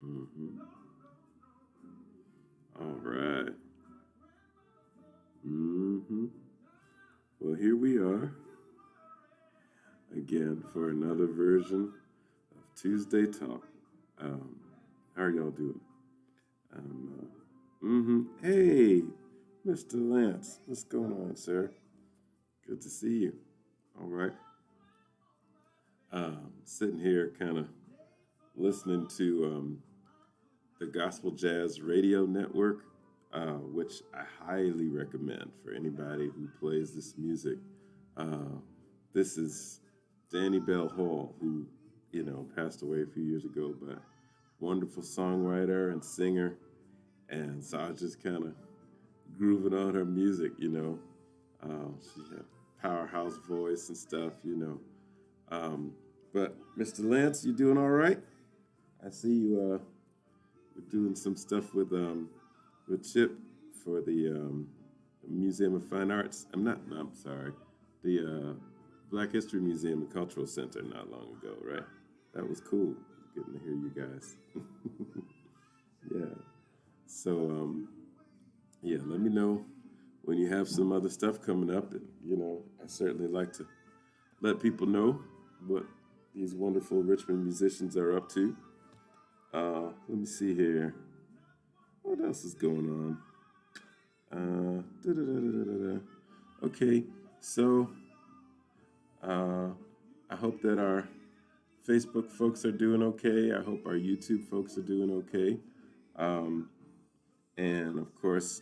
Mm-hmm. All right. Mm-hmm. Well, here we are again for another version of Tuesday Talk. Um, how are y'all doing? Hey, Mr. Lance, what's going on, sir? Good to see you. All right. Sitting here, kind of listening to the Gospel Jazz Radio Network, which I highly recommend for anybody who plays this music. Uh, this is Danny Bell Hall, who passed away a few years ago, but wonderful songwriter and singer. And so I was just kind of grooving on her music. She had powerhouse voice and stuff. Um, but Mr. Lance, you doing all right? I see you we're doing some stuff with Chip for the Museum of Fine Arts. No, I'm sorry. The Black History Museum and Cultural Center not long ago, right? That was cool getting to hear you guys. Yeah. So, yeah, let me know when you have some other stuff coming up. And, I certainly like to let people know what these wonderful Richmond musicians are up to. Let me see here. What else is going on? Okay, so I hope that our Facebook folks are doing okay. I hope our YouTube folks are doing okay. Um, and of course,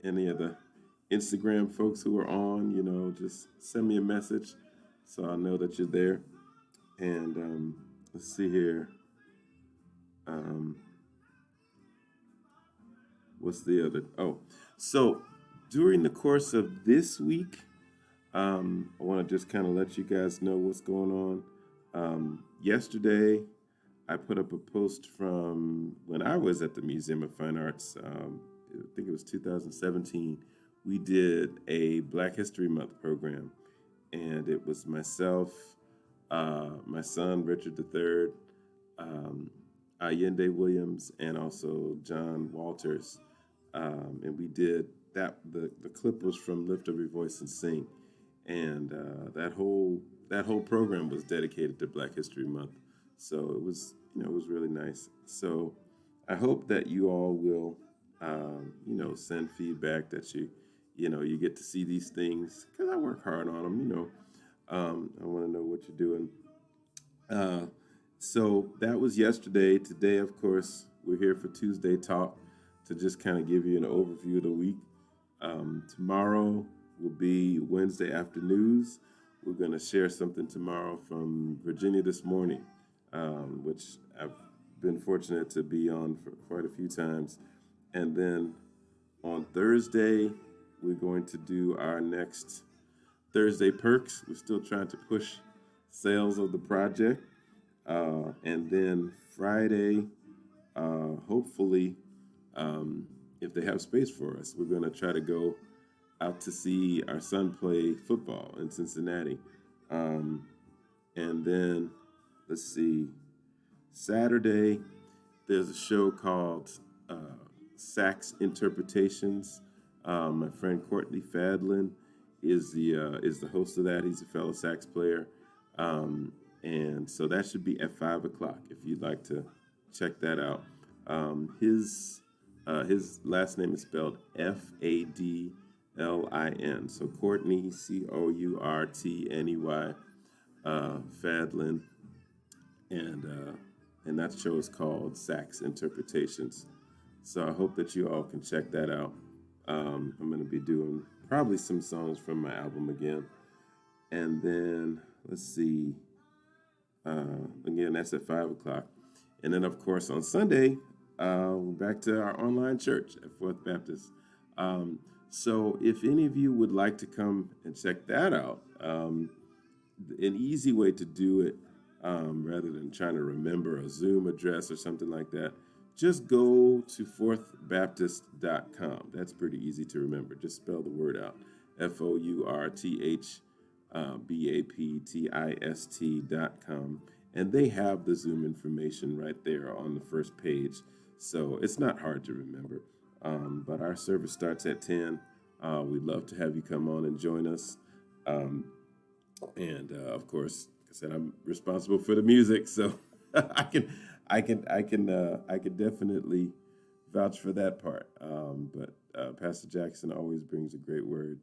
any of the Instagram folks who are on, just send me a message so I know that you're there. And let's see here. Um, what's the other? Oh, so during the course of this week, I want to just kind of let you guys know what's going on. Yesterday, I put up a post from when I was at the Museum of Fine Arts. I think it was 2017. We did a Black History Month program, and it was myself, my son Richard III, Allende Williams, and also John Walters. And we did that. The clip was from Lift Every Voice and Sing, and that whole program was dedicated to Black History Month. So it was really nice. So I hope that you all will, send feedback that you get to see these things because I work hard on them. I want to know what you're doing. So that was yesterday. Today, of course, we're here for Tuesday Talk to just kind of give you an overview of the week. Tomorrow will be Wednesday afternoons. We're going to share something tomorrow from Virginia This Morning, which I've been fortunate to be on for quite a few times. And then on Thursday, we're going to do our next Thursday Perks. We're still trying to push sales of the project. And then Friday, hopefully, if they have space for us, we're going to try to go out to see our son play football in Cincinnati. And then, let's see, Saturday, there's a show called Sax Interpretations. My friend Courtney Fadlin is the host of that. He's a fellow sax player. And so that should be at 5 o'clock if you'd like to check that out. His last name is spelled Fadlin. So Courtney, Courtney, Fadlin, and that show is called Sax Interpretations. So I hope that you all can check that out. I'm going to be doing probably some songs from my album again. And then, let's see, again, that's at 5 o'clock. And then, of course, on Sunday, we're back to our online church at Fourth Baptist. So if any of you would like to come and check that out, an easy way to do it, rather than trying to remember a Zoom address or something like that, just go to fourthbaptist.com. That's pretty easy to remember. Just spell the word out, FOURTHBAPTIST.com. And they have the Zoom information right there on the first page. So it's not hard to remember. But our service starts at 10. We'd love to have you come on and join us. Um, and of course, like I said, I'm responsible for the music, so I can definitely vouch for that part. But Pastor Jackson always brings a great word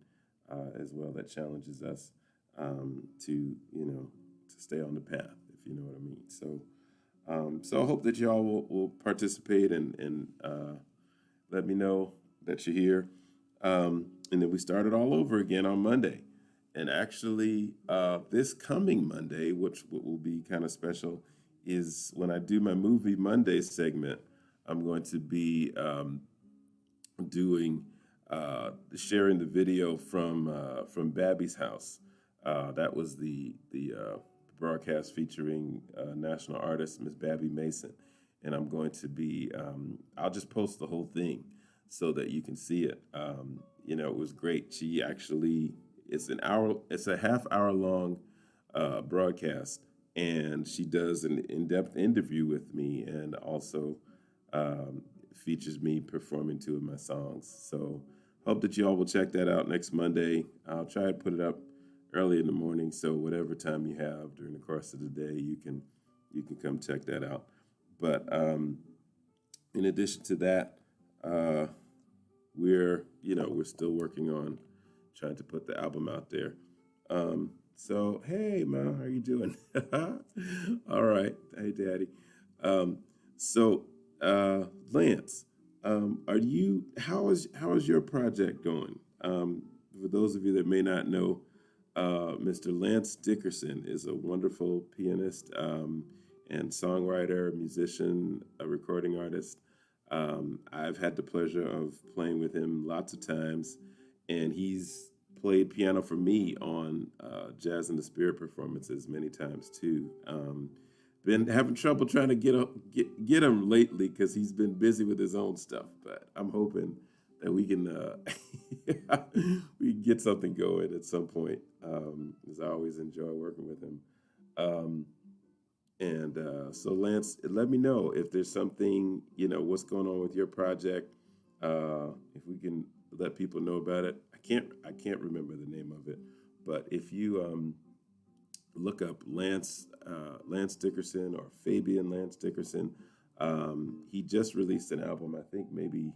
as well that challenges us to to stay on the path, if you know what I mean. So I hope that y'all will participate and let me know that you're here. And then we start it all over again on Monday. And actually, this coming Monday, which will be kind of special, is when I do my Movie Monday segment. I'm going to be doing sharing the video from Babby's house. That was the broadcast featuring national artist Miss Babby Mason, and I'm going to be I'll just post the whole thing so that you can see it. It was great. She actually it's a half hour long broadcast, and she does an in-depth interview with me, and also features me performing two of my songs. So hope that you all will check that out next Monday. I'll try to put it up early in the morning, so whatever time you have during the course of the day, you can come check that out. But in addition to that, we're still working on trying to put the album out there. So hey, Ma, how you doing? All right, hey, Daddy. So Lance, how is your project going? For those of you that may not know, Mr. Lance Dickerson is a wonderful pianist and songwriter, musician, a recording artist. I've had the pleasure of playing with him lots of times, and he's played piano for me on Jazz in the Spirit performances many times too. Been having trouble trying to get him lately because he's been busy with his own stuff, but I'm hoping that we can we can get something going at some point. As I always enjoy working with him. So Lance, let me know if there's something, what's going on with your project. If we can let people know about it. I can't remember the name of it, but if you look up Lance Dickerson or Fabian Lance Dickerson, he just released an album. I think maybe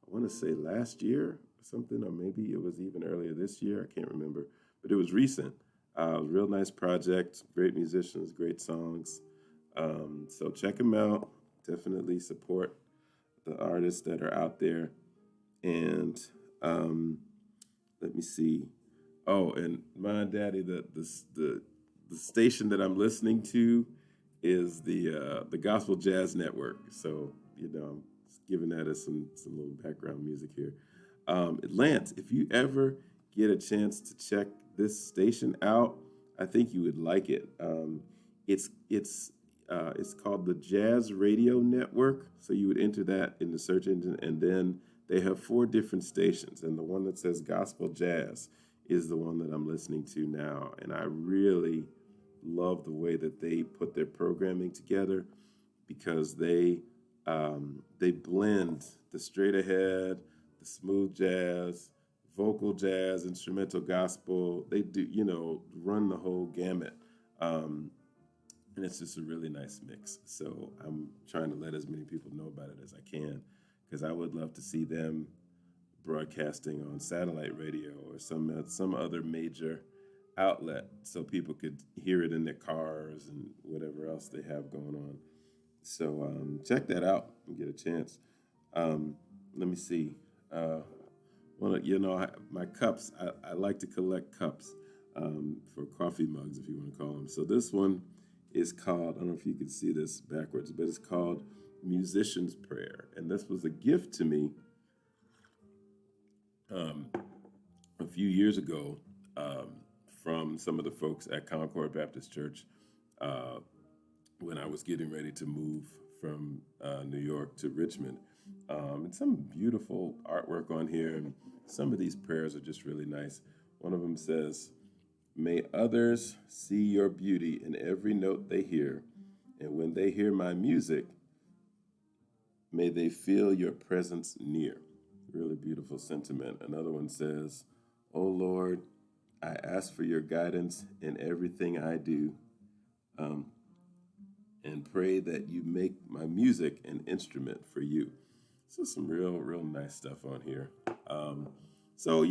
I want to say last year or something, or maybe it was even earlier this year. I can't remember, but it was recent. Real nice project, great musicians, great songs. So check him out. Definitely support the artists that are out there. And let me see. Oh, and Mom, Daddy, the station that I'm listening to is the Gospel Jazz Network. So I'm giving that as some little background music here. Lance, if you ever get a chance to check this station out, I think you would like it. It's called the Jazz Radio Network. So you would enter that in the search engine, and then they have 4 different stations, and the one that says Gospel Jazz is the one that I'm listening to now. And I really love the way that they put their programming together, because they blend the straight ahead, the smooth jazz, vocal jazz, instrumental gospel. They do, run the whole gamut. And it's just a really nice mix. So I'm trying to let as many people know about it as I can, because I would love to see them broadcasting on satellite radio or some other major outlet, so people could hear it in their cars and whatever else they have going on. So check that out and get a chance. Let me see. My cups. I like to collect cups for coffee mugs, if you want to call them. So this one is called, I don't know if you can see this backwards, but it's called Musician's Prayer. And this was a gift to me a few years ago from some of the folks at Concord Baptist Church when I was getting ready to move from New York to Richmond. And some beautiful artwork on here, and some of these prayers are just really nice. One of them says, May others see your beauty in every note they hear, and when they hear my music, may they feel your presence near. Really beautiful sentiment. Another one says, "Oh Lord, I ask for your guidance in everything I do, um, and pray that you make my music an instrument for you." So some real nice stuff on here. Um, so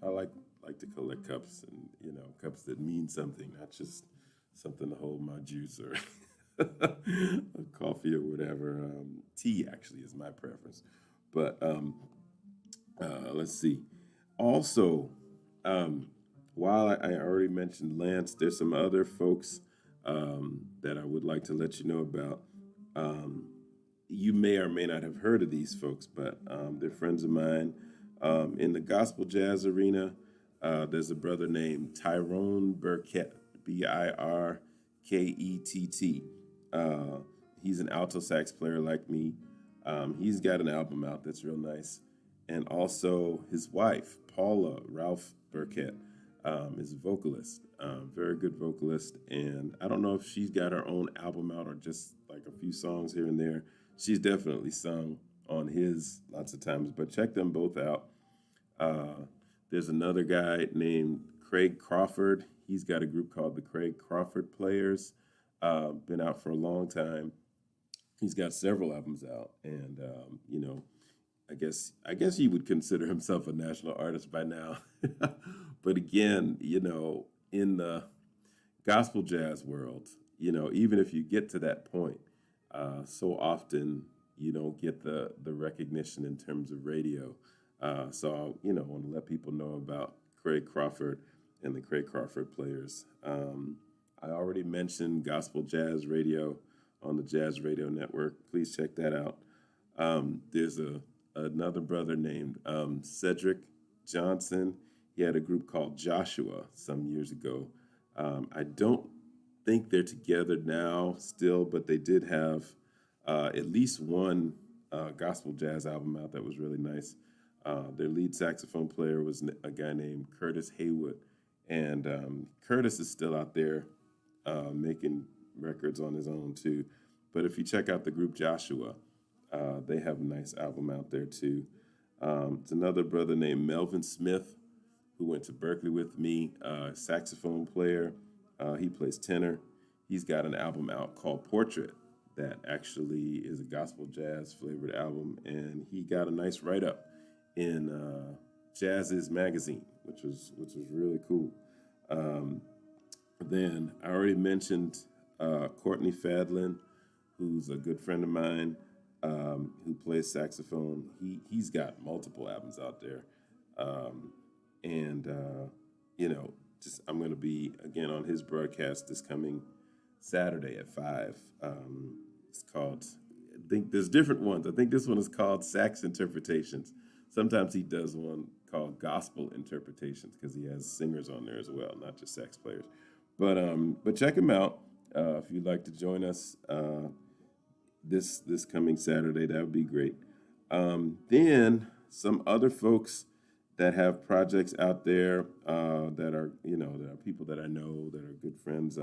I like to collect cups, and cups that mean something, not just something to hold my juice or coffee or whatever. Tea actually is my preference, but let's see. Also, um, while I already mentioned Lance, there's some other folks that I would like to let you know about. Um, you may or may not have heard of these folks, but they're friends of mine. In the gospel jazz arena, there's a brother named Tyrone Burkett, Birkett. He's an alto sax player like me. He's got an album out that's real nice. And also his wife, Paula Ralph Burkett, is a vocalist, very good vocalist. And I don't know if she's got her own album out or just like a few songs here and there. She's definitely sung on his lots of times, but check them both out. Uh, there's another guy named Craig Crawford. He's got a group called the Craig Crawford Players. Been out for a long time. He's got several albums out, and I guess he would consider himself a national artist by now. But again, in the gospel jazz world, even if you get to that point, so often you don't get the recognition in terms of radio. So I want to let people know about Craig Crawford and the Craig Crawford Players. I already mentioned Gospel Jazz Radio on the Jazz Radio Network. Please check that out. There's another brother named Cedric Johnson. He had a group called Joshua some years ago. I don't think they're together now still, but they did have at least one gospel jazz album out that was really nice. Their lead saxophone player was a guy named Curtis Haywood, and Curtis is still out there making records on his own too. But if you check out the group Joshua, they have a nice album out there too. It's another brother named Melvin Smith who went to Berkeley with me, saxophone player. He plays tenor. He's got an album out called Portrait that actually is a gospel jazz flavored album, and he got a nice write up in Jazz's magazine, which was really cool. Um, then I already mentioned Courtney Fadlin, who's a good friend of mine, who plays saxophone. He's got multiple albums out there, and just I'm going to be again on his broadcast this coming Saturday at 5. It's called. I think there's different ones. I think this one is called Sax Interpretations. Sometimes he does one called Gospel Interpretations because he has singers on there as well, not just sax players. But check him out if you'd like to join us this coming Saturday. That would be great. Then some other folks that have projects out there that are that are people that I know that are good friends.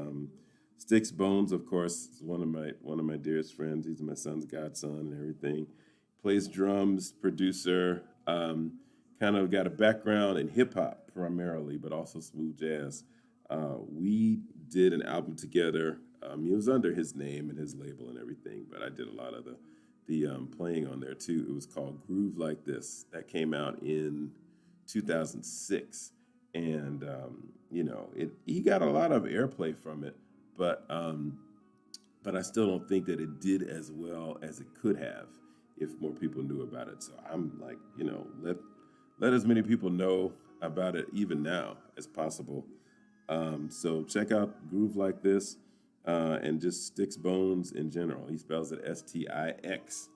Sticks Bones, of course, is one of my dearest friends. He's my son's godson and everything. Plays drums, producer. Kind of got a background in hip hop primarily, but also smooth jazz. We did an album together. He was under his name and his label and everything, but I did a lot of the playing on there too. It was called Groove Like This. That came out in 2006, and he got a lot of airplay from it, but I still don't think that it did as well as it could have if more people knew about it. So I'm like, let as many people know about it even now as possible. So check out Groove Like This and just Sticks Bones in general. He spells it Stixbones.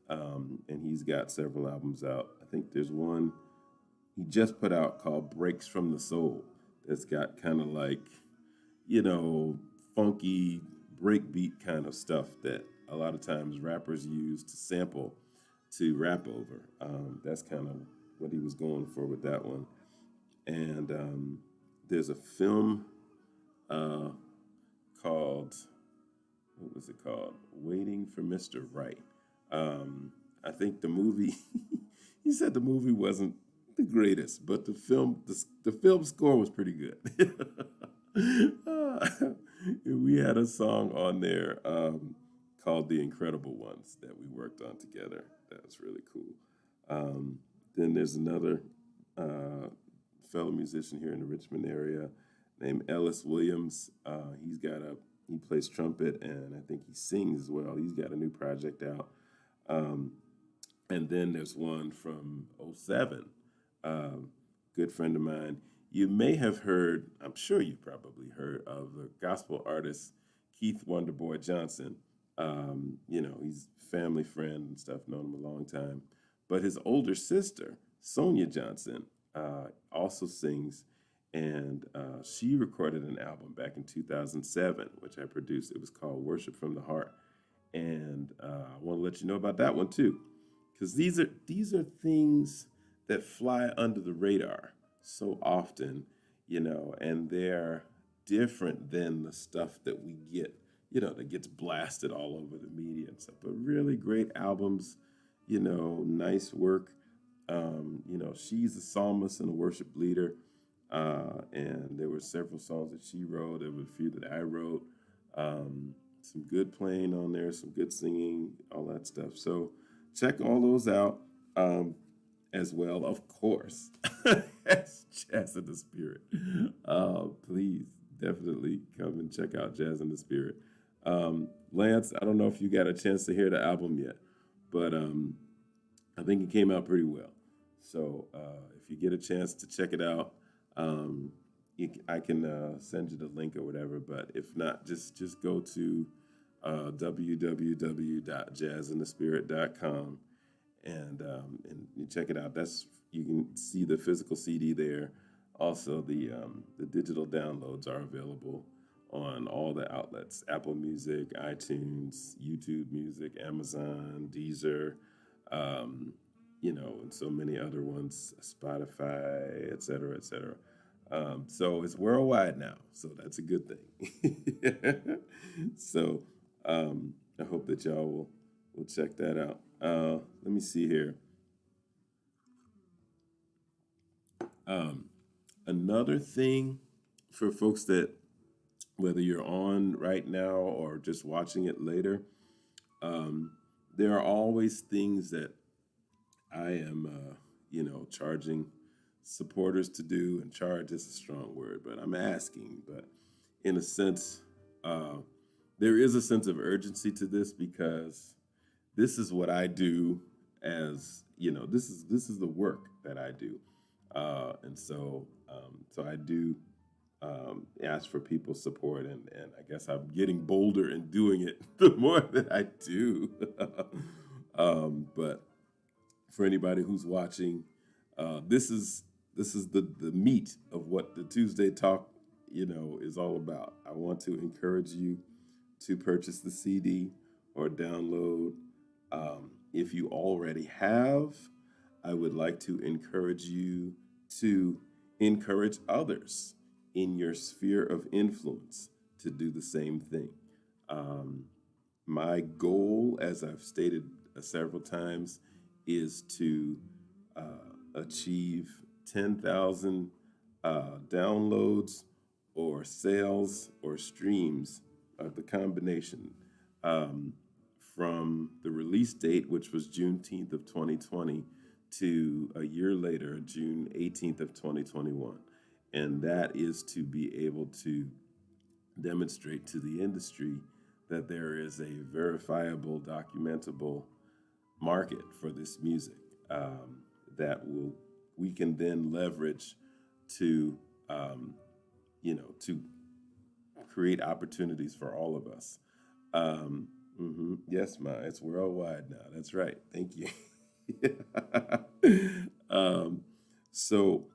And he's got several albums out. I think there's one he just put out called Breaks from the Soul that's got kind of like, funky breakbeat kind of stuff that a lot of times rappers use to sample to rap over. That's kind of what he was going for with that one. And there's a film uh, called, what was it called? Waiting for Mr. Right. I think the movie, he said the movie wasn't the greatest, but the film score was pretty good. We had a song on there called "The Incredible Ones" that we worked on together. That was really cool. Then there's another uh, fellow musician here in the Richmond area named Ellis Williams. He plays trumpet and I think he sings as well. He's got a new project out. Um, and then there's one from '07, good friend of mine. You may have heard, I'm sure you probably heard of the gospel artist Keith Wonderboy Johnson. He's a family friend and stuff, known him a long time. But his older sister, Sonia Johnson, also sings, and she recorded an album back in 2007, which I produced. It was called Worship from the Heart. And I want to let you know about that one too, because these are things that fly under the radar so often, and they're different than the stuff that we get, that gets blasted all over the media and stuff. But really great albums, nice work. She's a psalmist and a worship leader, and there were several songs that she wrote. There were a few that I wrote. Some good playing on there, some good singing, all that stuff. So check all those out as well, of course. As Jazz in the Spirit. Please definitely come and check out Jazz in the Spirit. Lance, I don't know if you got a chance to hear the album yet, but I think it came out pretty well. So if you get a chance to check it out, I can send you the link or whatever. But if not, just go to www.jazzinthespirit.com and you check it out. You can see the physical CD there. Also, the digital downloads are available on all the outlets: Apple Music, iTunes, YouTube Music, Amazon, Deezer, and so many other ones, Spotify, et cetera, et cetera. So it's worldwide now, so that's a good thing. So I hope that y'all will check that out. Let me see here. Another thing for folks that, whether you're on right now or just watching it later, there are always things that I am, charging supporters to do, and charge is a strong word, but I'm asking. But in a sense, there is a sense of urgency to this, because this is what I do. As this is the work that I do, and so I do ask for people's support, and I guess I'm getting bolder in doing it the more that I do. But for anybody who's watching, this is the meat of what the Tuesday Talk is all about. I want to encourage you to purchase the CD or download. If you already have, I would like to encourage you to encourage others in your sphere of influence to do the same thing. My goal, as I've stated several times, is to achieve 10,000 downloads or sales or streams, the combination, from the release date, which was Juneteenth of 2020, to a year later, June 18th of 2021. And that is to be able to demonstrate to the industry that there is a verifiable, documentable market for this music, that we can then leverage to to create opportunities for all of us. Yes, it's worldwide now. That's right. Thank you. So,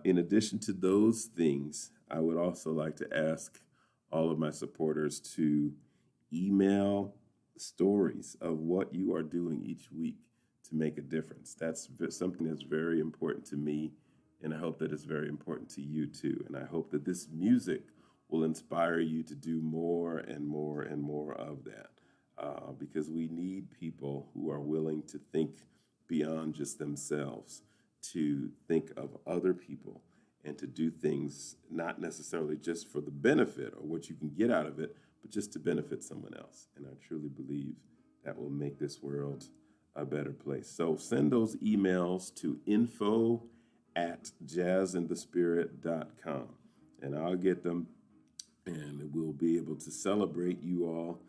in addition to those things, I would also like to ask all of my supporters to email stories of what you are doing each week to make a difference. That's something that's very important to me And I hope that it's very important to you too. And I hope that this music will inspire you to do more and more and more of that. Because we need people who are willing to think beyond just themselves, to think of other people, and to do things not necessarily just for the benefit or what you can get out of it, but just to benefit someone else. And I truly believe that will make this world a better place. So send those emails to info@jazzinthespirit.com, and I'll get them, and we'll be able to celebrate you all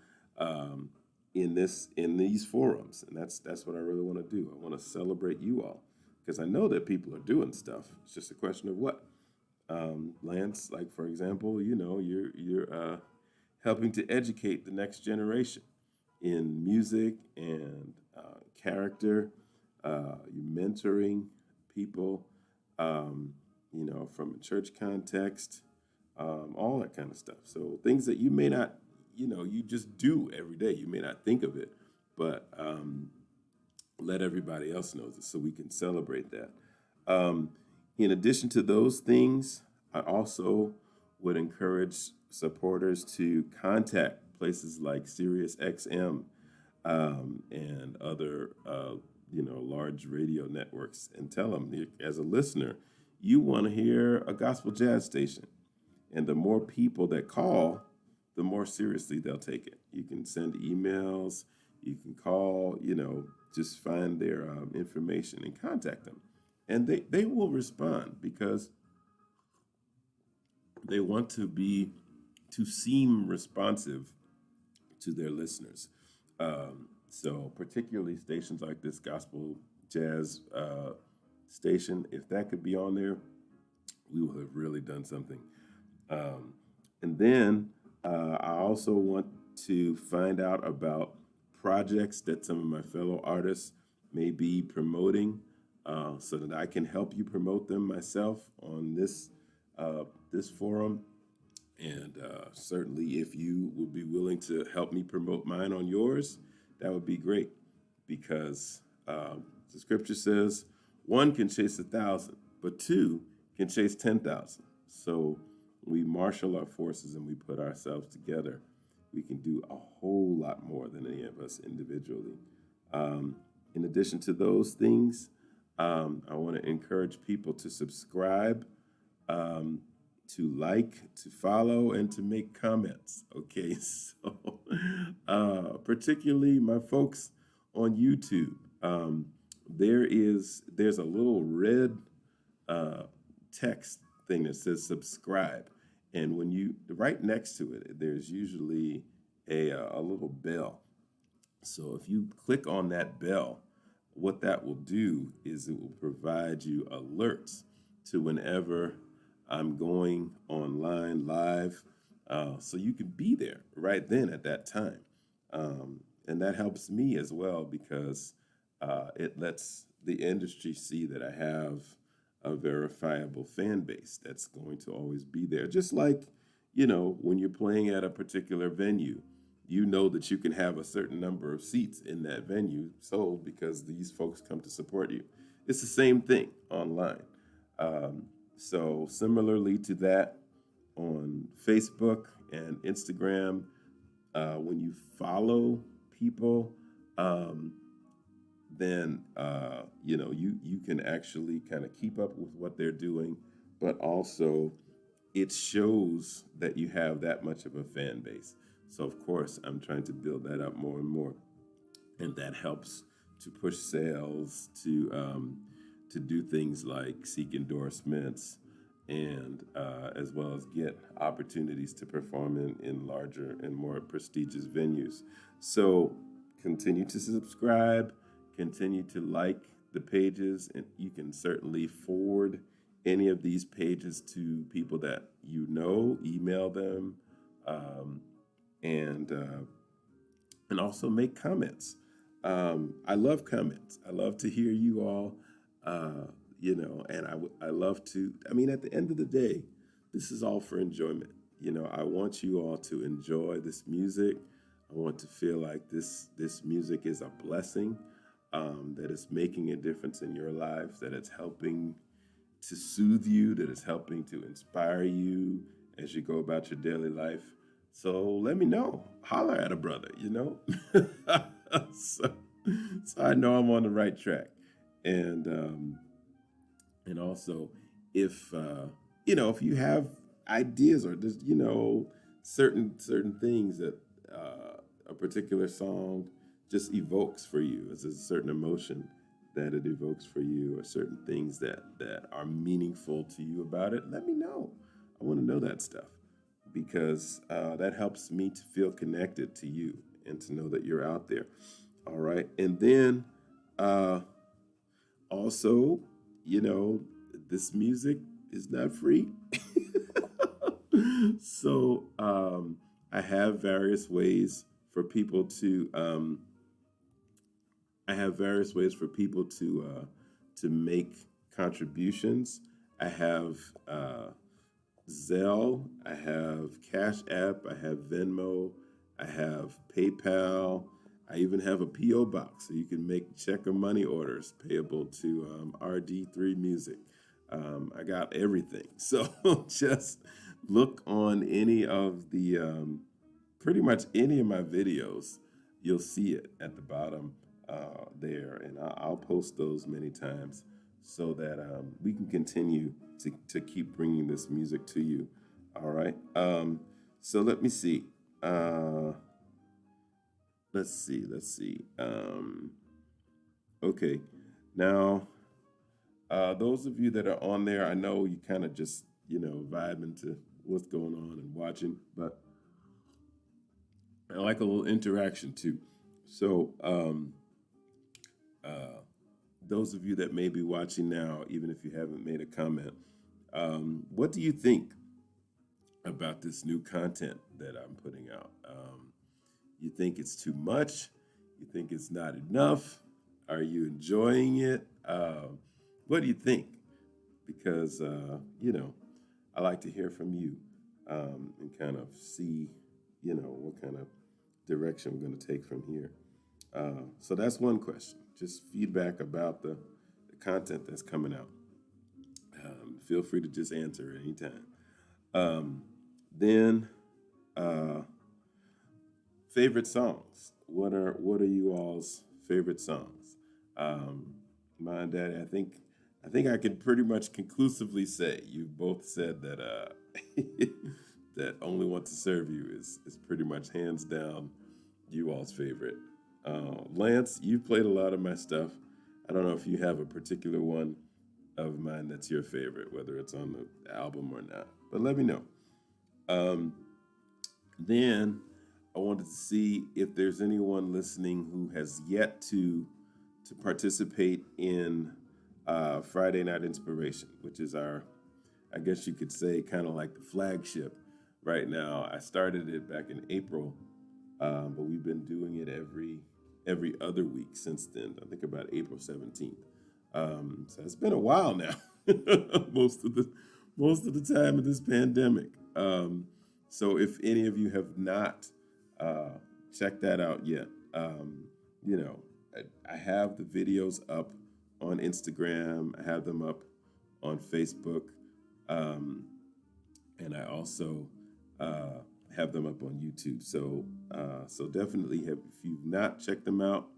in these forums. And that's what I really want to do. I want to celebrate you all, because I know that people are doing stuff. It's just a question of what. Lance, like for example, you're helping to educate the next generation in music and character. You're mentoring people, from a church context, all that kind of stuff. So things that you may not, you just do every day. You may not think of it, but let everybody else know this so we can celebrate that. In addition to those things, I also would encourage supporters to contact places like SiriusXM and other, large radio networks, and tell them, as a listener, you want to hear a gospel jazz station. And the more people that call, the more seriously they'll take it. You can send emails, you can call, just find their information and contact them. And they will respond, because they want to seem responsive to their listeners. So particularly stations like this gospel jazz station, if that could be on there, we will have really done something. And then I also want to find out about projects that some of my fellow artists may be promoting, so that I can help you promote them myself on this forum. And certainly, if you would be willing to help me promote mine on yours, that would be great, because the scripture says 1 can chase 1,000, but 2 can chase 10,000. So we marshal our forces and we put ourselves together, we can do a whole lot more than any of us individually. In addition to those things, I want to encourage people to subscribe, to like, to follow, and to make comments. Okay, so particularly my folks on YouTube, there's a little red text thing that says subscribe, and when you right next to it, there's usually a little bell. So if you click on that bell, what that will do is it will provide you alerts to whenever I'm going online live, so you can be there right then at that time. And that helps me as well, because it lets the industry see that I have a verifiable fan base that's going to always be there. Just like, when you're playing at a particular venue, you know that you can have a certain number of seats in that venue sold because these folks come to support you. It's the same thing online. So similarly to that, on Facebook and Instagram, when you follow people, then you can actually kind of keep up with what they're doing, but also it shows that you have that much of a fan base. So of course, I'm trying to build that up more and more, and that helps to push sales, to do things like seek endorsements, and as well as get opportunities to perform in larger and more prestigious venues. So continue to subscribe, continue to like the pages, and you can certainly forward any of these pages to people that email them, and also make comments. I love comments. I love to hear you all, and I love to, at the end of the day, this is all for enjoyment. I want you all to enjoy this music. I want to feel like this music is a blessing, that it's making a difference in your lives, that it's helping to soothe you, that is helping to inspire you as you go about your daily life. So let me know. Holler at a brother, you know? so, so I know I'm on the right track. And also, if if you have ideas or just certain things that a particular song just evokes for you, as a certain emotion that it evokes for you, or certain things that are meaningful to you about it, let me know. I want to know that stuff, because that helps me to feel connected to you and to know that you're out there. All right. And then also, this music is not free. So I have various ways for people to make contributions. I have Zelle, I have CashApp, I have Venmo, I have PayPal. I even have a P.O. box, so you can make check or money orders payable to RD3 Music. I got everything. So just look on any of the, pretty much any of my videos. You'll see it at the bottom there. And I'll post those many times so that we can continue to keep bringing this music to you. All right. So let me see. Let's see. Okay. Now, those of you that are on there, I know you kind of just, vibing to what's going on and watching, but I like a little interaction too. So, those of you that may be watching now, even if you haven't made a comment, what do you think about this new content that I'm putting out? You think it's too much? You think it's not enough? Are you enjoying it? What do you think? Because, I like to hear from you and kind of see, what kind of direction we're going to take from here. So that's one question. Just feedback about the content that's coming out. Feel free to just answer at any time. Then, favorite songs. What are you all's favorite songs? Mine and Daddy, I think I can pretty much conclusively say you both said that that Only Want to Serve You is pretty much hands down you all's favorite. Lance, you've played a lot of my stuff. I don't know if you have a particular one of mine that's your favorite, whether it's on the album or not, but let me know. Then I wanted to see if there's anyone listening who has yet to participate in Friday Night Inspiration, which is our, I guess you could say, kind of like the flagship right now. I started it back in April, but we've been doing it every other week since then. I think about April 17th. So it's been a while now, most of the time in this pandemic. So if any of you have not checked that out yet, I have the videos up on Instagram. I have them up on Facebook, and I also have them up on YouTube. So definitely if you've not checked them out,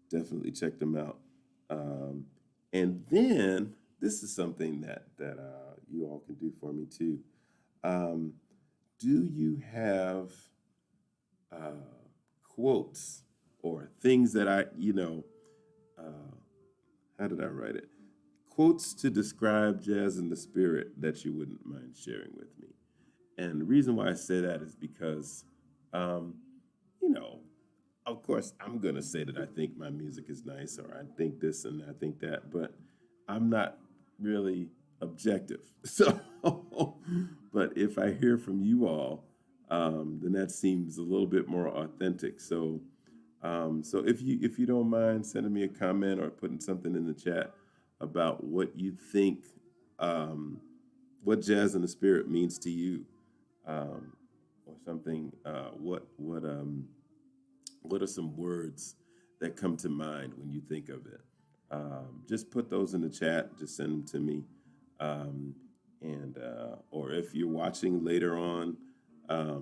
definitely check them out. And then this is something that you all can do for me too. Do you have quotes or things that how did I write it? Quotes to describe jazz in the spirit that you wouldn't mind sharing with me. And the reason why I say that is because, of course, I'm going to say that I think my music is nice, or I think this and I think that, but I'm not really objective. So, but if I hear from you all, then that seems a little bit more authentic. So if you don't mind sending me a comment or putting something in the chat about what you think, what jazz in the spirit means to you, or something. What are some words that come to mind when you think of it? Just put those in the chat. Just send them to me. Um, and or if you're watching later on,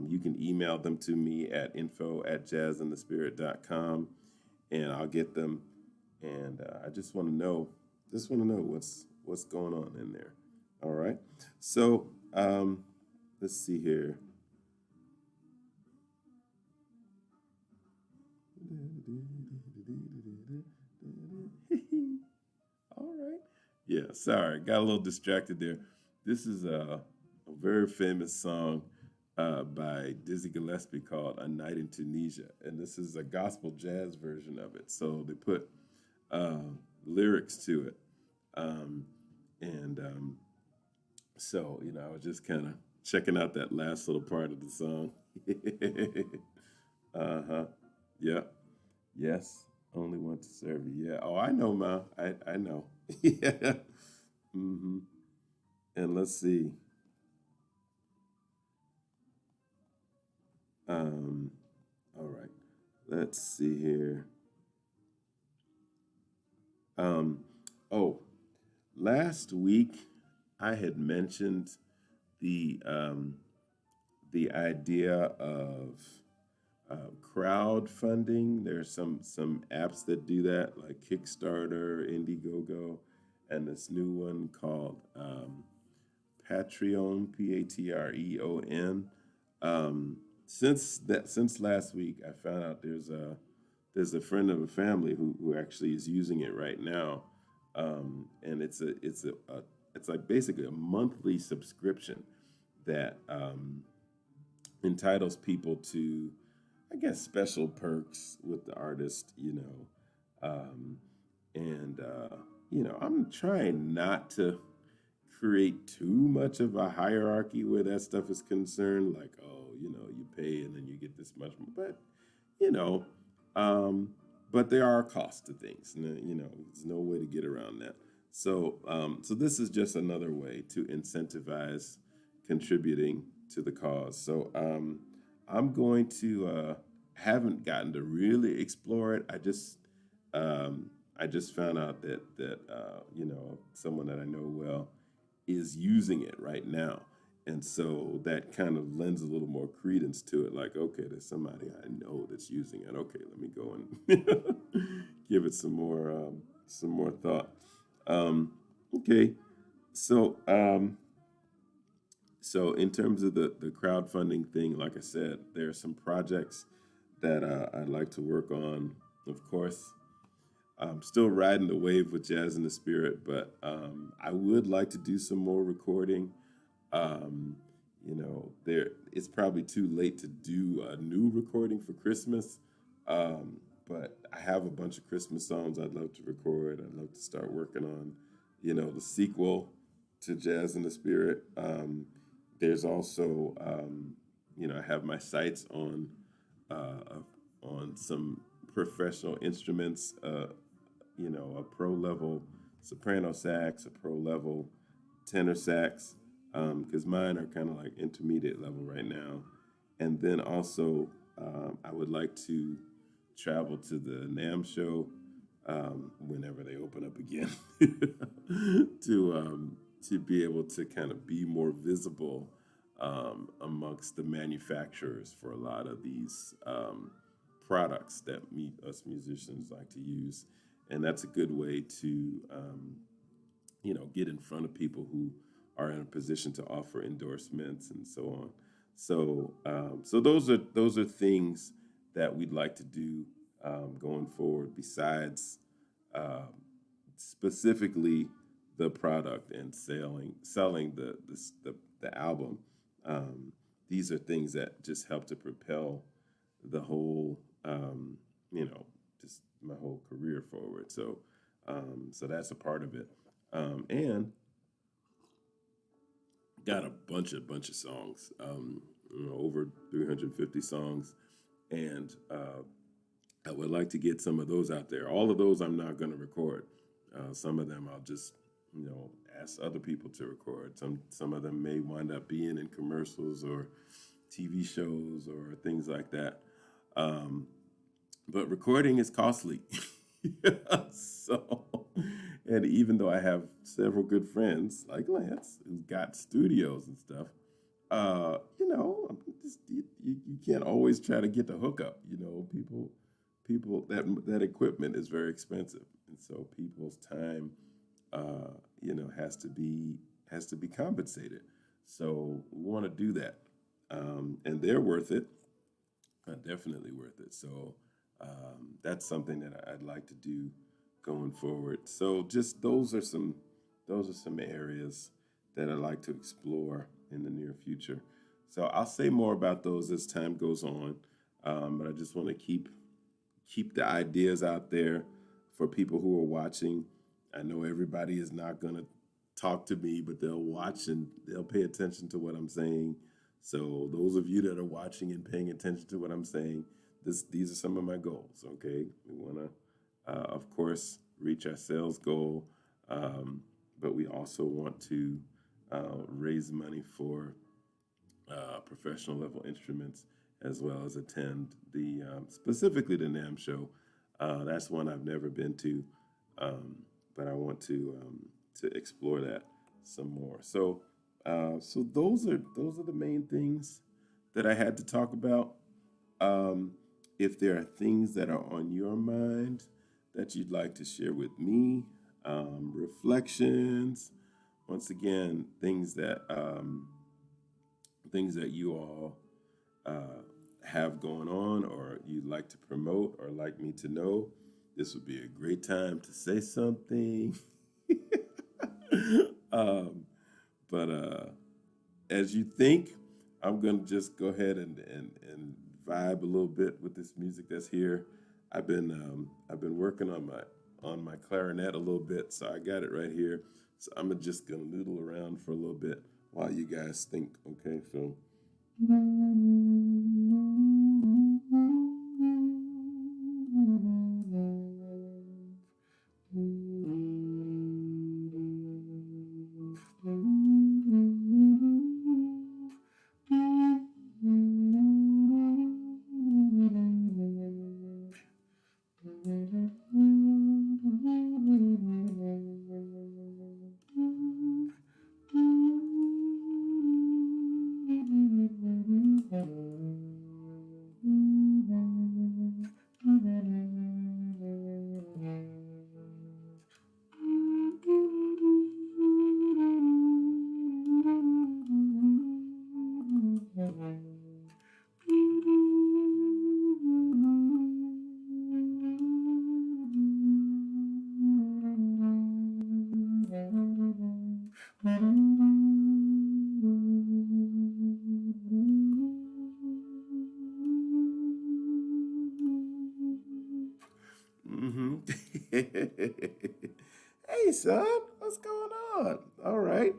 you can email them to me at info@jazzandthespirit.com, and I'll get them. And I just want to know what's going on in there. All right. So let's see here. All right. Yeah, sorry, got a little distracted there. This is a very famous song by Dizzy Gillespie called "A Night in Tunisia," and this is a gospel jazz version of it. So they put uh, lyrics to it, um, and so I was just kind of checking out that last little part of the song. Uh-huh. Yeah. Yes. Only want to serve you. Yeah. Oh, I know, Ma. I know. Yeah. Hmm. And let's see. Um, all right. Let's see here. Um, oh, last week I had mentioned the the idea of crowdfunding. There's some apps that do that, like Kickstarter, Indiegogo, and this new one called Patreon, Patreon. Since last week, I found out there's a friend of the family who actually is using it right now, and it's like basically a monthly subscription that entitles people to, I guess, special perks with the artist, and I'm trying not to create too much of a hierarchy where that stuff is concerned, like, oh, you pay and then you get this much, but you know, um, but there are costs to things, and there's no way to get around that. So this is just another way to incentivize contributing to the cause. So I'm going to haven't gotten to really explore it. I just found out that someone that I know well is using it right now. And so that kind of lends a little more credence to it. Like, okay, there's somebody I know that's using it. Okay, let me go and give it some more thought. Okay, so so in terms of the crowdfunding thing, like I said, there are some projects that I'd like to work on. Of course, I'm still riding the wave with Jazz in the Spirit, but I would like to do some more recording. There it's probably too late to do a new recording for Christmas, but I have a bunch of Christmas songs I'd love to record. I'd love to start working on, the sequel to Jazz in the Spirit. There's also, I have my sights on some professional instruments. A pro level soprano sax, a pro level tenor sax, because mine are kind of like intermediate level right now. And then also, I would like to travel to the NAMM show whenever they open up again to be able to kind of be more visible amongst the manufacturers for a lot of these products that us musicians like to use. And that's a good way to get in front of people who are in a position to offer endorsements and so on. So those are things that we'd like to do going forward. Besides specifically the product and selling the album, these are things that just help to propel the whole just my whole career forward. So that's a part of it, and got a bunch of songs, over 350 songs, and I would like to get some of those out there. All of those I'm not going to record. Some of them I'll just ask other people to record. Some of them may wind up being in commercials or TV shows or things like that. But recording is costly. So And even though I have several good friends like Lance who's got studios and stuff, you can't always try to get the hookup. People that equipment is very expensive, and so people's time, has to be compensated. So we want to do that, and they're worth it, definitely worth it. So that's something that I'd like to do going forward. So just those are some areas that I'd like to explore in the near future. So I'll say more about those as time goes on, but I just want to keep the ideas out there for people who are watching. I know everybody is not going to talk to me, but they'll watch and they'll pay attention to what I'm saying. So those of you that are watching and paying attention to what I'm saying, these are some of my goals. Okay, we want to, of course, reach our sales goal, but we also want to raise money for professional level instruments, as well as attend the specifically the NAMM show. That's one I've never been to, but I want to explore that some more. So those are the main things that I had to talk about. If there are things that are on your mind that you'd like to share with me, reflections, once again, things that you all have going on or you'd like to promote or like me to know, this would be a great time to say something. But as you think, I'm gonna just go ahead and vibe a little bit with this music that's here. I've been working on my clarinet a little bit, so I got it right here. So I'm just gonna noodle around for a little bit while you guys think. Okay, so. Mm-hmm. Hey, son, what's going on? All right.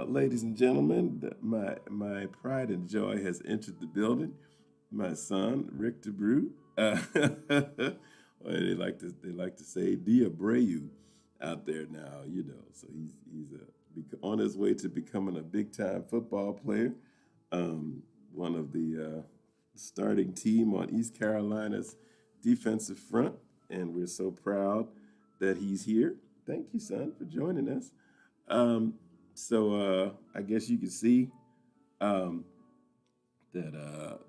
Ladies and gentlemen, my pride and joy has entered the building. My son, RichardDAbreu. Or they like to say DAbreu out there now. So he's on his way to becoming a big time football player. One of the starting team on East Carolina's defensive front, and we're so proud that he's here. Thank you, son, for joining us. So I guess you can see that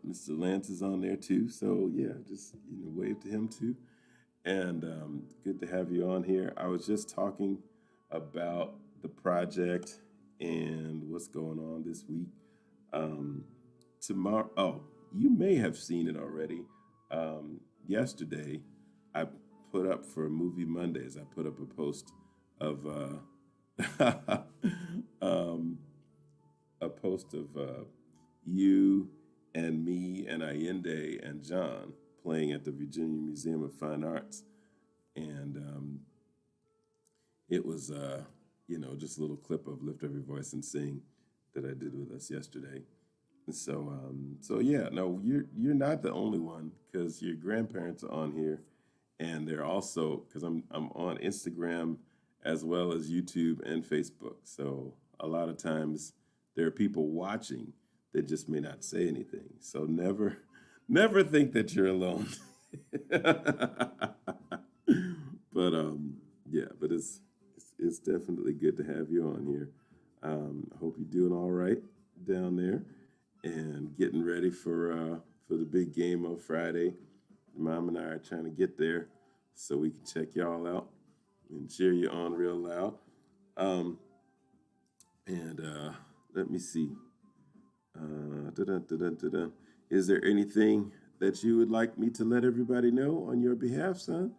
Mr. Lance is on there too. So yeah, just wave to him too. And good to have you on here. I was just talking about the project and what's going on this week. Tomorrow, you may have seen it already. Yesterday, I put up for Movie Mondays. I put up a post of you and me and Allende and John playing at the Virginia Museum of Fine Arts, and it was just a little clip of "Lift Every Voice and Sing" that I did with us yesterday. So yeah, no, you're not the only one, because your grandparents are on here, and they're also, because I'm on Instagram as well as YouTube and Facebook. So a lot of times there are people watching that just may not say anything. So never think that you're alone. But But yeah, but it's definitely good to have you on here. I hope you're doing all right down there and getting ready for the big game on Friday. Mom and I are trying to get there so we can check y'all out and cheer you on real loud. Um, and let me see. Da-da. Is there anything that you would like me to let everybody know on your behalf, son?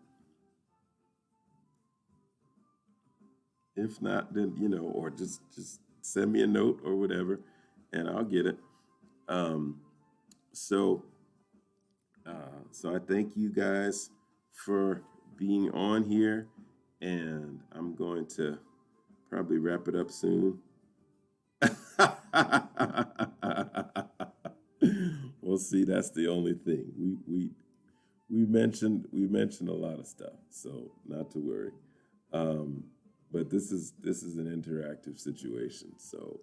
If not, then or just send me a note or whatever, and I'll get it. Um, so so I thank you guys for being on here, and I'm going to probably wrap it up soon. Well, see, that's the only thing. We mentioned a lot of stuff, so not to worry. Um, but this is an interactive situation, so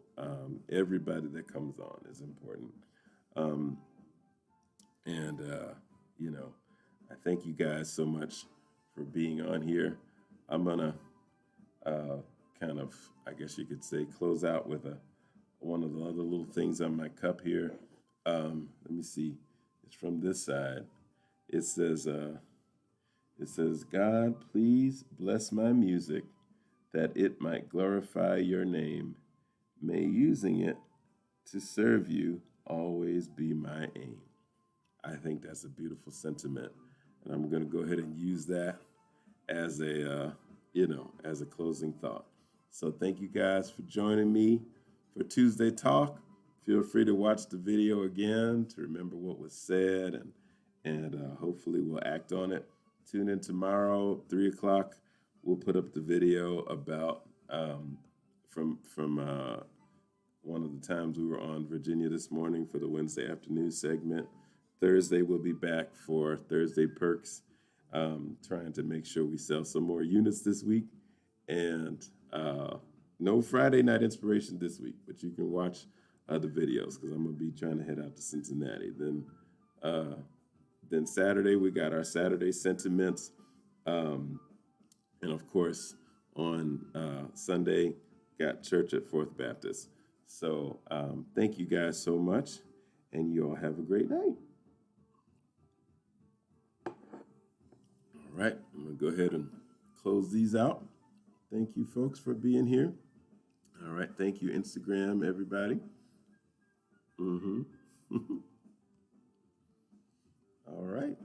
everybody that comes on is important. Um, and I thank you guys so much for being on here. I'm gonna uh, kind of, I guess you could say, close out with one of the other little things on my cup here. Let me see. It's from this side. It says, God, please bless my music that it might glorify your name. May using it to serve you always be my aim. I think that's a beautiful sentiment, and I'm going to go ahead and use that as as a closing thought. So thank you guys for joining me for Tuesday Talk. Feel free to watch the video again to remember what was said, and hopefully we'll act on it. Tune in tomorrow, 3:00. We'll put up the video about from one of the times we were on Virginia this morning for the Wednesday afternoon segment. Thursday we'll be back for Thursday Perks, trying to make sure we sell some more units this week. And no Friday night inspiration this week, but you can watch the videos because I'm gonna be trying to head out to Cincinnati. Then Saturday we got our Saturday sentiments, and of course on Sunday got church at Fourth Baptist. So thank you guys so much, and you all have a great night. All right, I'm gonna go ahead and close these out. Thank you, folks, for being here. All right, thank you, Instagram, everybody. Mm-hmm. All right.